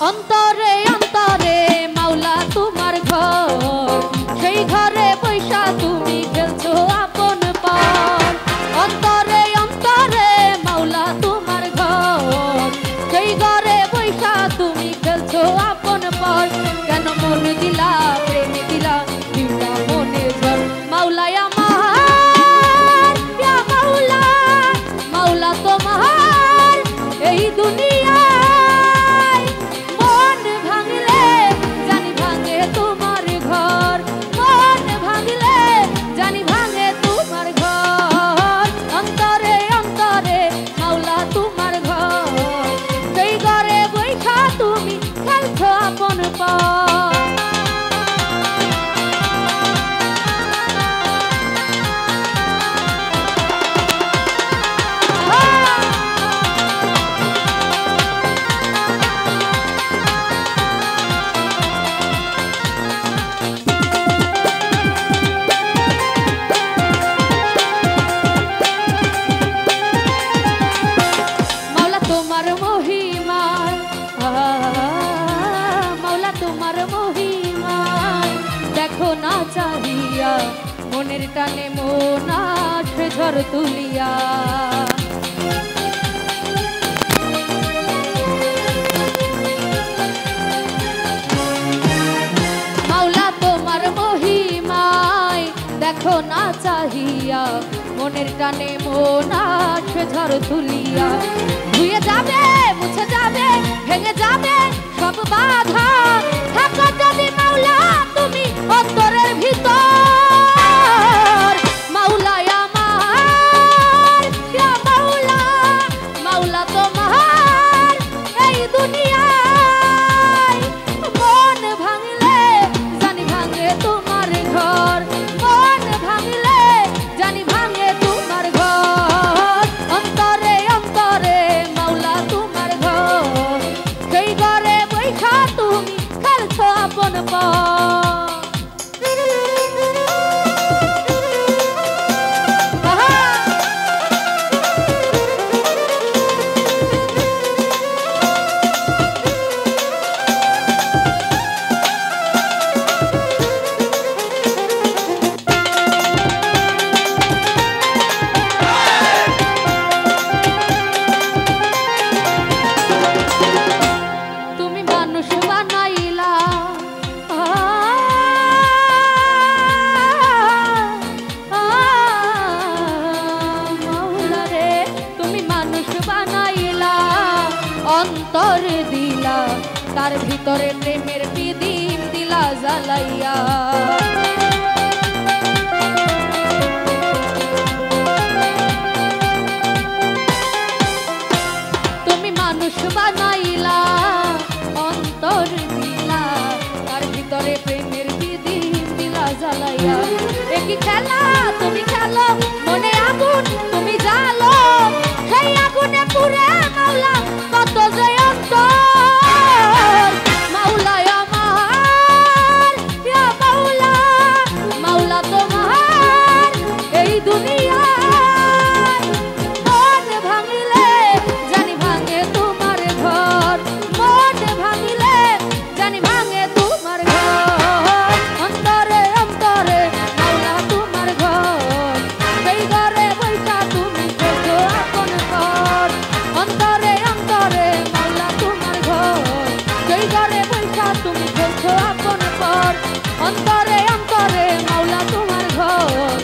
অন্তরে অন্তরে মাওলা তোমার ঘর, সেই ঘরে বৈশা তুমি খেলছো আপন পার। অন্তরে অন্তরে মাওলা তোমার ঘর, সেই ঘরে বৈশা তুমি খেলছো আপন পার। কেন মন দিলা প্রেম দিলা দিলা মনে ঝড়। মাওলা আমার ইয়া মাওলা, মাওলা তোমার এই দুনিয়া না চাহিয়া মনের টানে মন আসে ঝড় তুলিয়া। মাওলা তোমার মহিমায় দেখো না চাহিয়া মনের টানে মন আসে ঝড় তুলিয়া। ধুয়ে যাবে মুছে যাবে ভেঙে যাবে সব বাধা, থাকো যদি মাওলা তুমি অন্তরের ভিতর। মাওলা আমার ইয়া মাওলা, মাওলা তোমার এই দুনিয়ায় মন ভাঙলে জানি ভাঙে তোমার ঘর, মন ভাঙলে জানি ভাঙে তোমার ঘর। অন্তরে অন্তরে মাওলা তোমার ঘর, সেই ঘরে বৈঠা তুমি খেলছো আপন পর। অন্তর দিলা তার ভিতরে প্রেমের প্রদীপ দিলা জ্বালাইয়া। তুমি মানুষ বানাইলা অন্তর দিলা তার ভিতরে প্রেমের প্রদীপ দিলা জ্বালাইয়া। একই খেলা তুমি খেলো মনে আগুন তুমি জ্বালো, সেই আগুনে পুরে মাওলা কত যে অন্তর। মাওলা আমার ইয়া মাওলা, মাওলা তোমার এই দুনিয়ায় মন ভাঙিলে জানি ভাঙে তোমার ঘর, মন ভাঙিলে জানি ভাঙে তোমার ঘর। অন্তরে অন্তরে মাওলা তোমার ঘর, সেই ঘরে বৈঠা তুমি খেলছো আপন পর। অন্তরে অন্তরে মাওলা তোমার ঘর, সেই ঘরে বৈঠা তুমি খেলছো আপন পর। অন্তরে অন্তরে মাওলা তোমার ঘর,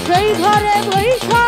সেই ঘরে বৈঠা